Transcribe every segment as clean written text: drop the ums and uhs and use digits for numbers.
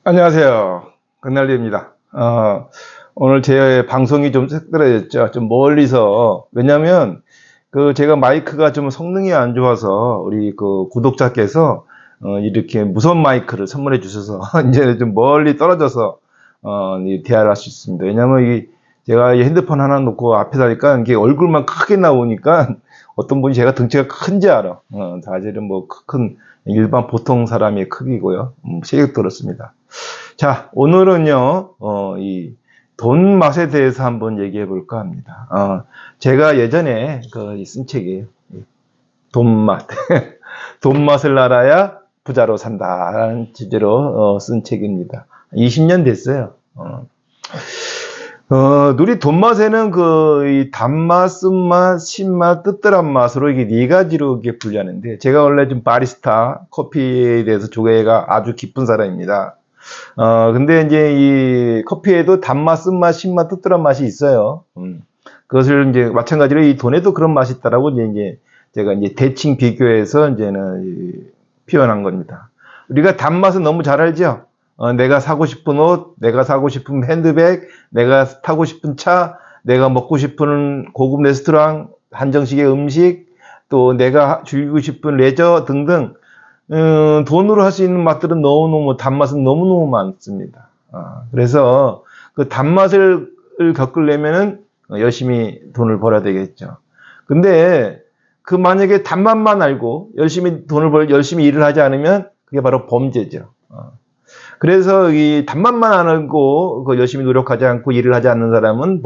안녕하세요. 끝날리입니다. 오늘 제 방송이 좀 색달라졌죠. 좀 멀리서. 왜냐면, 제가 마이크가 좀 성능이 안 좋아서, 우리 구독자께서, 이렇게 무선 마이크를 선물해 주셔서, 이제 좀 멀리 떨어져서, 이 대화를 할 수 있습니다. 왜냐면, 제가 이 핸드폰 하나 놓고 앞에 다니까, 이게 얼굴만 크게 나오니까, 어떤 분이 제가 덩치가 큰지 알아. 사실은 뭐, 큰, 일반 보통 사람의 크기고요. 체격도 그렇습니다. 자, 오늘은요, 이 돈 맛에 대해서 한번 얘기해 볼까 합니다. 제가 예전에 쓴 책이에요. 돈 맛. 돈 맛을 알아야 부자로 산다라는 주제로 쓴 책입니다. 20년 됐어요. 우리 돈 맛에는 이 단맛, 쓴맛, 신맛, 뜨뜻한 맛으로 이게 네 가지로 이게 분류하는데, 제가 원래 좀 바리스타, 커피에 대해서 조예가 아주 깊은 사람입니다. 근데 이제 이 커피에도 단맛, 쓴맛, 신맛, 뜨뜻한 맛이 있어요. 그것을 이제 마찬가지로 이 돈에도 그런 맛이 있다라고 이제 제가 이제 대칭 비교해서 이제는 표현한 겁니다. 우리가 단맛은 너무 잘 알죠? 내가 사고 싶은 옷, 내가 사고 싶은 핸드백, 내가 타고 싶은 차, 내가 먹고 싶은 고급 레스토랑, 한정식의 음식, 또 내가 즐기고 싶은 레저 등등, 돈으로 할 수 있는 맛들은 너무너무, 단맛은 너무너무 많습니다. 그래서 그 단맛을 겪으려면은 열심히 돈을 벌어야 되겠죠. 근데 만약에 단맛만 알고 열심히 일을 하지 않으면 그게 바로 범죄죠. 그래서 이 단맛만 알고 열심히 노력하지 않고 일을 하지 않는 사람은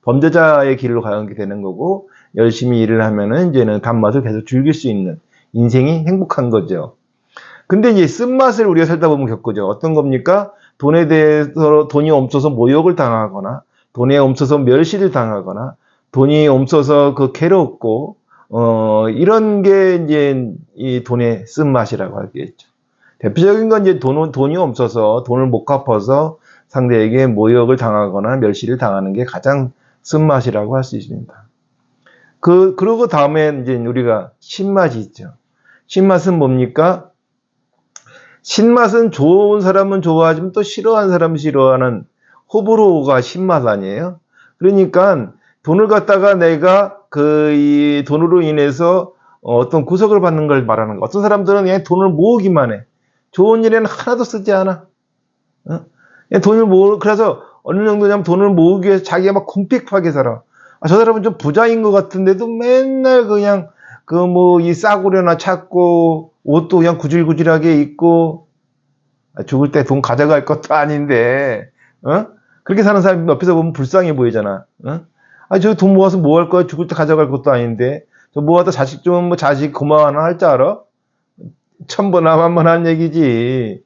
범죄자의 길로 가게 되는 거고, 열심히 일을 하면은 이제는 단맛을 계속 즐길 수 있는 인생이 행복한 거죠. 근데 이제 쓴맛을 우리가 살다 보면 겪죠. 어떤 겁니까? 돈에 대해서 돈이 없어서 모욕을 당하거나, 돈에 없어서 멸시를 당하거나, 돈이 없어서 괴롭고, 이런 게 이제 이 돈의 쓴맛이라고 하겠죠. 대표적인 건 이제 돈이 없어서 돈을 못 갚아서 상대에게 모욕을 당하거나 멸시를 당하는 게 가장 쓴맛이라고 할 수 있습니다. 그러고 다음에 이제 우리가 신맛이 있죠. 신맛은 뭡니까? 신맛은 좋은 사람은 좋아하지만 또 싫어하는 사람은 싫어하는 호불호가 신맛 아니에요? 그러니까 돈을 갖다가 내가 이 돈으로 인해서 어떤 구속을 받는 걸 말하는 거. 어떤 사람들은 그냥 돈을 모으기만 해. 좋은 일에는 하나도 쓰지 않아. 그래서 어느 정도냐면 돈을 모으기 위해서 자기가 막 궁핍하게 살아. 저 사람은 좀 부자인 것 같은데도 맨날 그냥 이 싸구려나 찾고, 옷도 그냥 구질구질하게 입고, 죽을 때 돈 가져갈 것도 아닌데, 그렇게 사는 사람이 옆에서 보면 불쌍해 보이잖아. 저 돈 모아서 뭐 할 거야? 죽을 때 가져갈 것도 아닌데, 저 모아다 자식 고마워 하나 할 줄 알아? 천번만번 얘기지.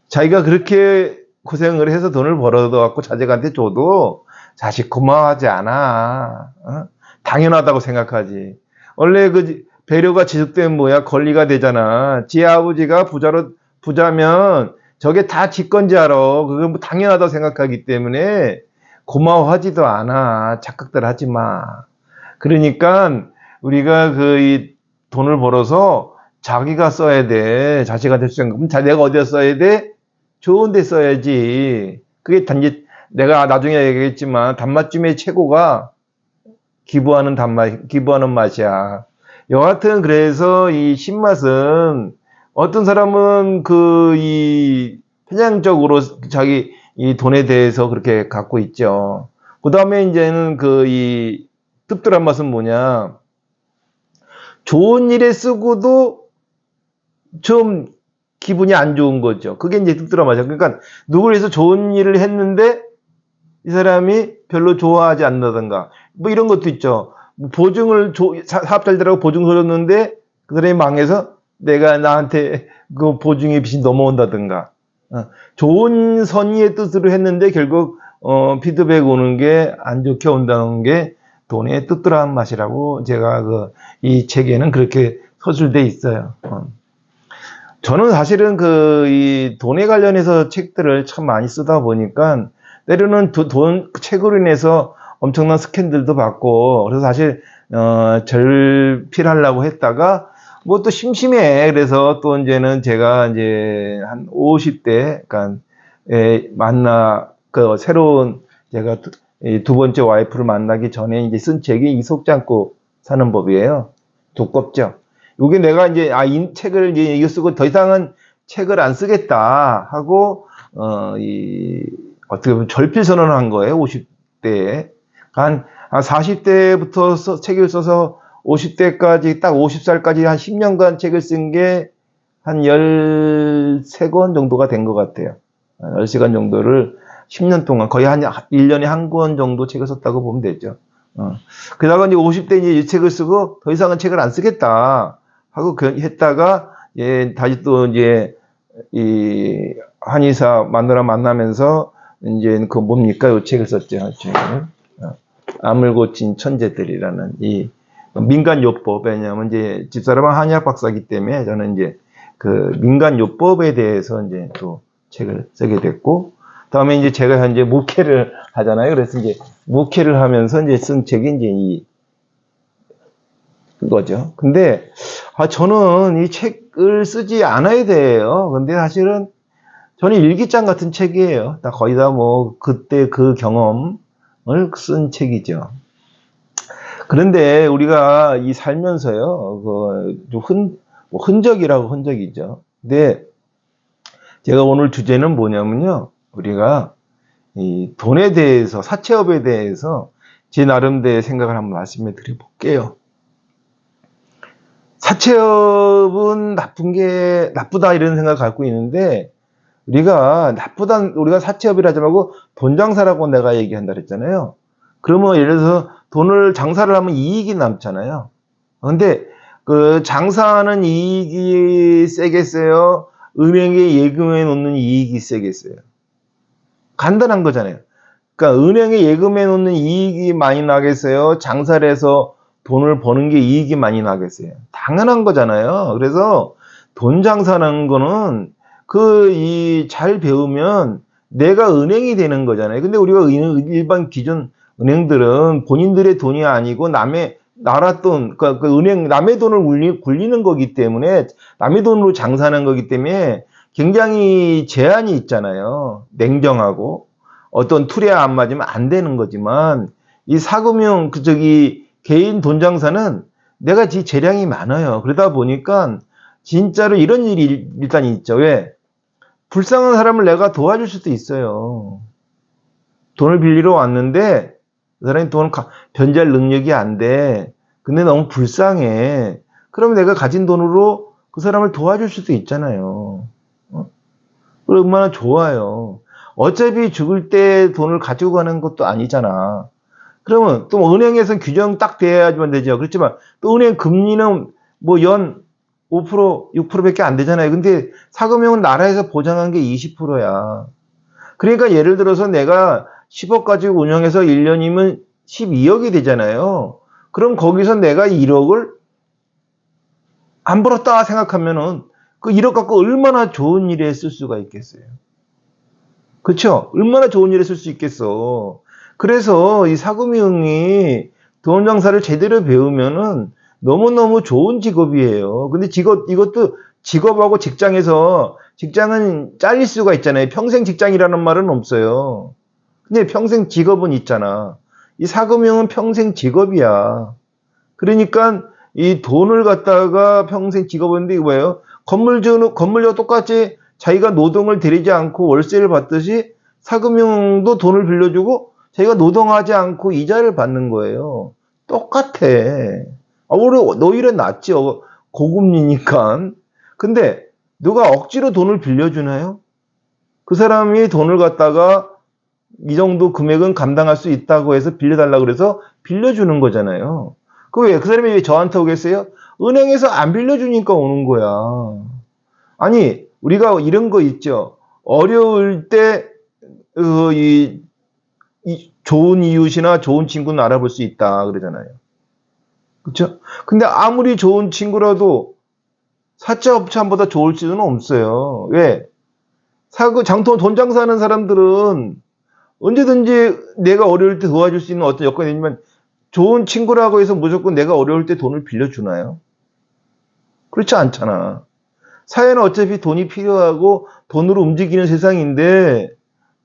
자기가 그렇게 고생을 해서 돈을 벌어갖고 자식한테 줘도 자식 고마워하지 않아. 당연하다고 생각하지. 원래 배려가 지속되면 권리가 되잖아. 지 아버지가 부자면 저게 다 지 건지 알아. 그건 당연하다고 생각하기 때문에 고마워하지도 않아. 착각들 하지 마. 그러니까 우리가 이 돈을 벌어서 자기가 써야 돼. 자식한테 쓰는 거. 그럼 내가 어디에 써야 돼? 좋은 데 써야지. 그게 단지 내가 나중에 얘기했지만 단맛 중에 최고가 기부하는 맛이야. 여하튼 그래서 이 신맛은 어떤 사람은 이 편향적으로 자기 이 돈에 대해서 그렇게 갖고 있죠. 그 다음에 이제는 이 씁쓸한 맛은 뭐냐? 좋은 일에 쓰고도 좀 기분이 안 좋은 거죠. 그게 이제 씁쓸한 맛이야. 그러니까 누구를 해서 좋은 일을 했는데 이 사람이 별로 좋아하지 않는다든가 이런 것도 있죠. 사업 잘 되라고 보증 서줬는데 그 사람이 망해서 내가 나한테 그 보증의 빚이 넘어온다든가, 좋은 선의의 뜻으로 했는데 결국 피드백 오는 게 안 좋게 온다는 게 돈의 뜨뜻한 맛이라고 제가 이 책에는 그렇게 서술돼 있어요. 저는 사실은 이 돈에 관련해서 책들을 참 많이 쓰다 보니까 때로는 책으로 인해서 엄청난 스캔들도 받고, 그래서 사실 절필하려고 했다가 뭐 또 심심해. 그래서 또 이제는 제가 이제 한 50대, 그러니까, 새로운 제가 두 번째 와이프를 만나기 전에 이제 쓴 책이 이 속지 않고 사는 법이에요. 두껍죠. 요게 내가 이제, 이 책을 이제 이거 쓰고 더 이상은 책을 안 쓰겠다 하고, 어떻게 보면 절필 선언을 한 거예요. 50대에. 한 40대부터 책을 써서 50대까지, 딱 50살까지 한 10년간 책을 쓴 게 한 13권 정도가 된 것 같아요. 13권 정도를 10년 동안 거의 한 1년에 한 권 정도 책을 썼다고 보면 되죠. 그러다가 이제 50대 이제 이 책을 쓰고 더 이상은 책을 안 쓰겠다 하고 했다가, 다시 또 이제 이 한의사 마누라 만나면서 이제 그 뭡니까? 이 책을 썼죠. 책을. 암을 고친 천재들이라는 이 민간요법. 왜냐하면 이제 집사람은 한의학 박사이기 때문에 저는 이제 그 민간요법에 대해서 이제 또 책을 쓰게 됐고, 다음에 이제 제가 현재 목회를 하잖아요. 그래서 이제 목회를 하면서 이제 쓴 책이 이제 이거죠. 근데 저는 이 책을 쓰지 않아야 돼요. 근데 사실은 저는 일기장 같은 책이에요. 다 거의 다 뭐 그때 그 경험을 쓴 책이죠. 그런데 우리가 이 살면서요, 흔적이라고 흔적이죠. 근데 제가 오늘 주제는 뭐냐면요, 우리가 이 돈에 대해서, 사채업에 대해서 제 나름대로의 생각을 한번 말씀해 드려볼게요. 사채업은 나쁘다 이런 생각을 갖고 있는데, 우리가 사채업이라 하지 말고 돈 장사라고 내가 얘기한다 그랬잖아요. 그러면 예를 들어서 돈을 장사를 하면 이익이 남잖아요. 근데 그 장사하는 이익이 세겠어요? 은행에 예금해 놓는 이익이 세겠어요? 간단한 거잖아요. 그러니까 은행에 예금해 놓는 이익이 많이 나겠어요? 장사를 해서 돈을 버는 게 이익이 많이 나겠어요? 당연한 거잖아요. 그래서 돈 장사라는 거는 잘 배우면 내가 은행이 되는 거잖아요. 근데 우리가 일반 기존 은행들은 본인들의 돈이 아니고 나라 돈, 그러니까 남의 돈을 굴리는 거기 때문에, 남의 돈으로 장사하는 거기 때문에 굉장히 제한이 있잖아요. 냉정하고. 어떤 틀에 안 맞으면 안 되는 거지만, 이 사금융, 개인 돈 장사는 내가 재량이 많아요. 그러다 보니까 진짜로 이런 일이 일단 있죠. 왜? 불쌍한 사람을 내가 도와줄 수도 있어요. 돈을 빌리러 왔는데 그 사람이 돈을 변제할 능력이 안 돼. 근데 너무 불쌍해. 그러면 내가 가진 돈으로 그 사람을 도와줄 수도 있잖아요. 그럼 얼마나 좋아요. 어차피 죽을 때 돈을 가지고 가는 것도 아니잖아. 그러면 또 은행에서는 규정 딱 돼야지만 되죠. 그렇지만 또 은행 금리는 뭐 연 5%, 6%밖에 안 되잖아요. 근데 사금융은 나라에서 보장한 게 20%야. 그러니까 예를 들어서 내가 10억 가지고 운영해서 1년이면 12억이 되잖아요. 그럼 거기서 내가 1억을 안 벌었다 생각하면은 그 1억 갖고 얼마나 좋은 일에 쓸 수가 있겠어요. 그렇죠? 얼마나 좋은 일에 쓸 수 있겠어. 그래서 이 사금융이 돈 장사를 제대로 배우면은 너무너무 좋은 직업이에요. 근데 이것도 직업하고 직장은 잘릴 수가 있잖아요. 평생 직장이라는 말은 없어요. 근데 평생 직업은 있잖아. 이 사금융은 평생 직업이야. 그러니까 이 돈을 갖다가 평생 직업인데 이거 뭐예요? 건물주와 똑같이 자기가 노동을 들이지 않고 월세를 받듯이 사금융도 돈을 빌려주고 자기가 노동하지 않고 이자를 받는 거예요. 똑같아. 오히려 낫죠. 고금리니까. 근데 누가 억지로 돈을 빌려주나요? 그 사람이 돈을 갖다가 이 정도 금액은 감당할 수 있다고 해서 빌려달라고 그래서 빌려주는 거잖아요. 그 사람이 왜 저한테 오겠어요? 은행에서 안 빌려주니까 오는 거야. 아니, 우리가 이런 거 있죠. 어려울 때, 좋은 이웃이나 좋은 친구는 알아볼 수 있다. 그러잖아요. 그쵸? 근데 아무리 좋은 친구라도 사채업자보다 좋을 수는 없어요. 왜? 돈 장사하는 사람들은 언제든지 내가 어려울 때 도와줄 수 있는 어떤 여건이 있지만 좋은 친구라고 해서 무조건 내가 어려울 때 돈을 빌려주나요? 그렇지 않잖아. 사회는 어차피 돈이 필요하고 돈으로 움직이는 세상인데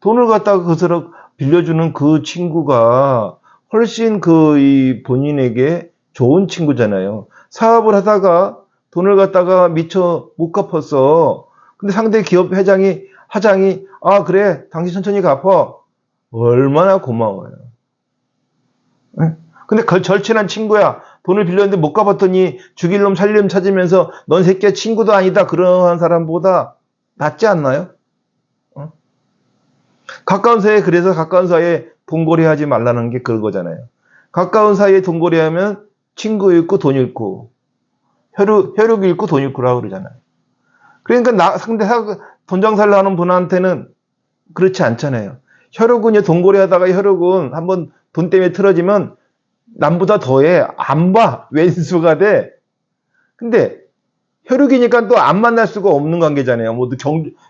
돈을 갖다가 그것으로 빌려주는 그 친구가 훨씬 이 본인에게 좋은 친구잖아요. 사업을 하다가 돈을 갖다가 미처 못 갚았어. 근데 상대 기업 하장이, 아, 그래, 당신 천천히 갚어. 얼마나 고마워요. 응? 근데 절친한 친구야. 돈을 빌렸는데 못 갚았더니 죽일 놈 살릴 놈 찾으면서 넌 새끼야 친구도 아니다. 그러한 사람보다 낫지 않나요? 어? 가까운 사이에, 그래서 가까운 사이에 돈거래 하지 말라는 게 그거잖아요. 가까운 사이에 돈거래 하면 친구 잃고 돈 잃고 혈육 잃고 돈 잃고라고 그러잖아요. 그러니까 돈 장사를 하는 분한테는 그렇지 않잖아요. 혈육은요, 돈거래 하다가 혈육은 한번 돈 때문에 틀어지면 남보다 더해. 안 봐. 왼수가 돼. 근데 혈육이니까 또 안 만날 수가 없는 관계잖아요.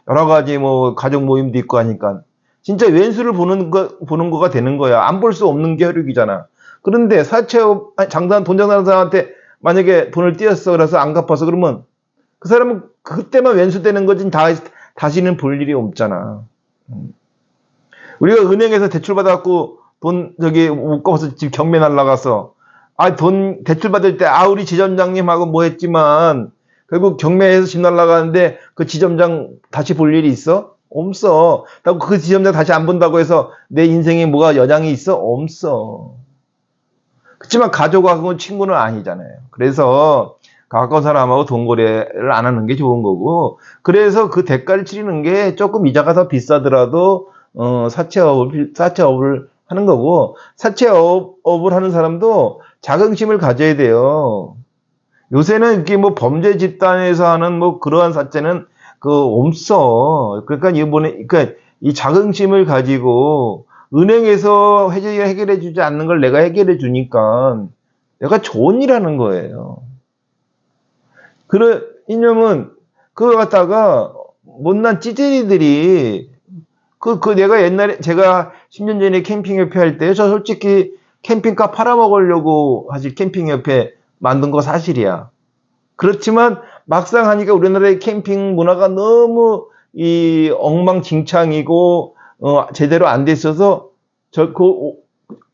여러 가지 가족 모임도 있고 하니까. 진짜 왼수를 보는 거가 되는 거야. 안 볼 수 없는 게 혈육이잖아. 그런데 돈 장사하는 사람한테 만약에 돈을 띄었어. 그래서 안 갚아서 그러면 그 사람은 그때만 왼수 되는 거지 다시는 볼 일이 없잖아. 우리가 은행에서 대출 받아갖고 돈 못 갚아서 지금 경매 날라가서 돈 대출 받을 때 우리 지점장님하고 뭐 했지만 결국 경매에서 집 날라가는데 그 지점장 다시 볼 일이 있어? 없어. 그 지점장 다시 안 본다고 해서 내 인생에 뭐가 영향이 있어? 없어. 그렇지만 가족하고 친구는 아니잖아요. 그래서 가까운 사람하고 돈거래를 안 하는 게 좋은 거고, 그래서 그 대가를 치르는 게 조금 이자가 더 비싸더라도 사채업을 하는 거고, 사채업을 하는 사람도 자긍심을 가져야 돼요. 요새는 이게 범죄 집단에서 하는 그러한 사채는 없어. 그러니까 이 자긍심을 가지고 은행에서 해결해 주지 않는 걸 내가 해결해 주니까 내가 좋은 일 하는 거예요. 이념은 그거 갖다가 못난 찌질이들이 내가 옛날에 제가 10년 전에 캠핑협회 할 때 저 솔직히 캠핑카 팔아먹으려고 사실 캠핑협회 만든 거 사실이야. 그렇지만 막상 하니까 우리나라의 캠핑 문화가 너무 엉망진창이고 제대로 안 돼 있어서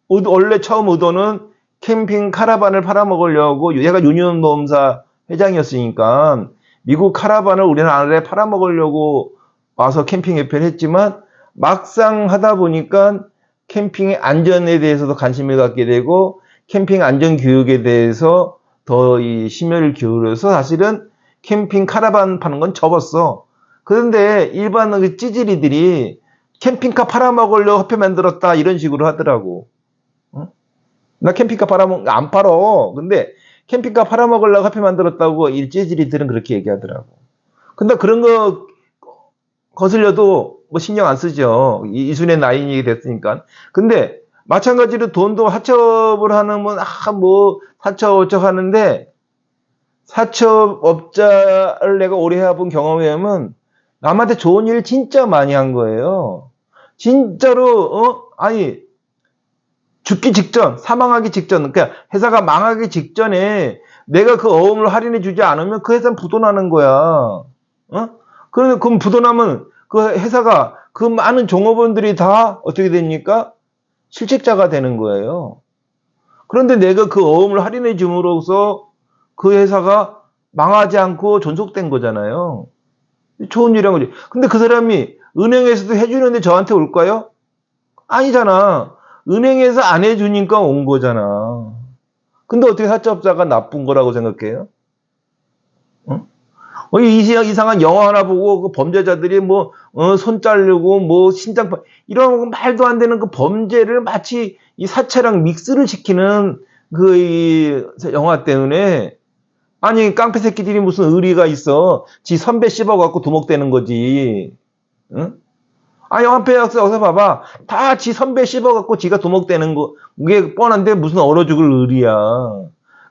원래 처음 의도는 캠핑 카라반을 팔아먹으려고, 얘가 유니온노험사 회장이었으니까 미국 카라반을 우리나라에 팔아먹으려고 와서 캠핑협회를 했지만 막상 하다 보니까 캠핑의 안전에 대해서도 관심을 갖게 되고 캠핑 안전 교육에 대해서 더 심혈을 기울여서 사실은 캠핑 카라반 파는 건 접었어. 그런데 일반 찌질이들이 캠핑카 팔아먹으려고 협회 만들었다 이런 식으로 하더라고. 나 캠핑카 안 팔어. 근데 캠핑카 팔아먹으려고 협회 만들었다고 이 찌질이들은 그렇게 얘기하더라고. 근데 그런 거 거슬려도 신경 안 쓰죠. 이순의 나인이 됐으니까. 근데 마찬가지로 돈도 하청업을 하면 사채업 하는데, 사채업자를 내가 오래 해본 경험에 의하면 남한테 좋은 일을 진짜 많이 한 거예요. 진짜로 죽기 직전, 사망하기 직전, 그러니까 회사가 망하기 직전에 내가 그 어음을 할인해 주지 않으면 그 회사는 부도나는 거야. 그럼 부도나면 그 회사가 그 많은 종업원들이 다 어떻게 됩니까? 실직자가 되는 거예요. 그런데 내가 그 어음을 할인해 줌으로써 그 회사가 망하지 않고 존속된 거잖아요. 좋은 일이란 거지. 근데 그 사람이 은행에서도 해주는데 저한테 올까요? 아니잖아. 은행에서 안 해주니까 온 거잖아. 근데 어떻게 사채업자가 나쁜 거라고 생각해요? 이상한 영화 하나 보고 그 범죄자들이 손 자르고 신장 이런 말도 안 되는 그 범죄를 마치 이 사채랑 믹스를 시키는 영화 때문에, 아니 깡패 새끼들이 무슨 의리가 있어. 지 선배 씹어갖고 두목되는 거지. 응? 영화패 역사 어서 봐봐. 다 지 선배 씹어갖고 지가 두목되는 거, 그게 뻔한데 무슨 얼어 죽을 의리야.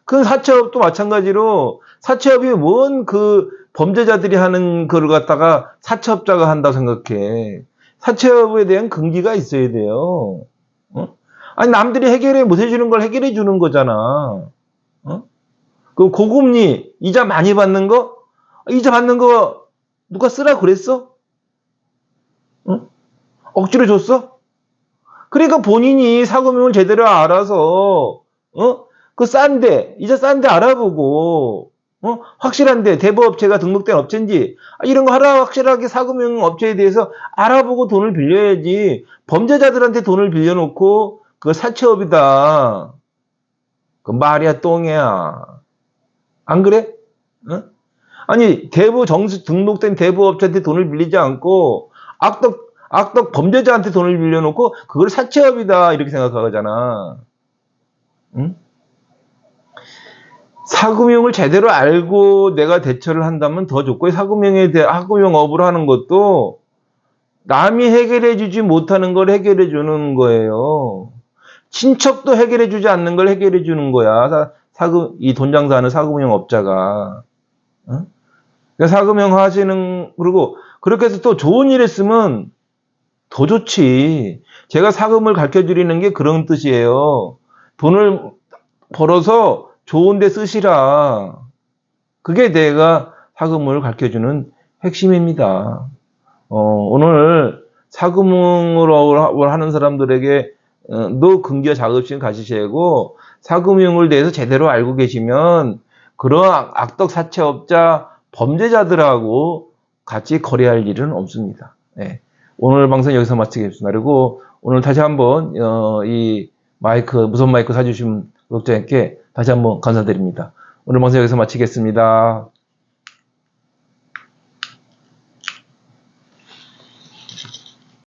그 사채업도 마찬가지로, 사채업이 뭔 범죄자들이 하는 걸 갖다가 사채업자가 한다고 생각해. 사채업에 대한 긍지가 있어야 돼요. 남들이 못 해주는 걸 해결해 주는 거잖아. 그 고금리 이자 많이 받는 거, 이자 받는 거 누가 쓰라 그랬어? 응? 억지로 줬어? 그러니까 본인이 사금융을 제대로 알아서 그 싼데 이자 싼데 알아보고 확실한데 대부업체가 등록된 업체인지 이런 거 하라 확실하게 사금융 업체에 대해서 알아보고 돈을 빌려야지. 범죄자들한테 돈을 빌려놓고 그거 사채업이다. 그 말이야 똥이야. 안 그래? 응? 아니 등록된 대부업체한테 돈을 빌리지 않고 악덕 범죄자한테 돈을 빌려놓고 그걸 사채업이다 이렇게 생각하잖아. 응? 사금융을 제대로 알고 내가 대처를 한다면 더 좋고 사금융업을 하는 것도 남이 해결해주지 못하는 걸 해결해주는 거예요. 친척도 해결해주지 않는 걸 해결해주는 거야. 이 돈 장사하는 사금융업자가. 응? 사금융 하시는 그리고 그렇게 해서 또 좋은 일 했으면 더 좋지. 제가 사금을 가르쳐드리는 게 그런 뜻이에요. 돈을 벌어서 좋은 데 쓰시라. 그게 내가 사금을 가르쳐주는 핵심입니다. 오늘 사금융을 하는 사람들에게 너 근기와 자긍심 가지시고 사금융을 대해서 제대로 알고 계시면 그런 악덕 사채업자 범죄자들하고 같이 거래할 일은 없습니다. 네. 오늘 방송 여기서 마치겠습니다. 그리고 오늘 다시 한번 이 무선 마이크 사주신 구독자님께 다시 한번 감사드립니다. 오늘 방송 여기서 마치겠습니다.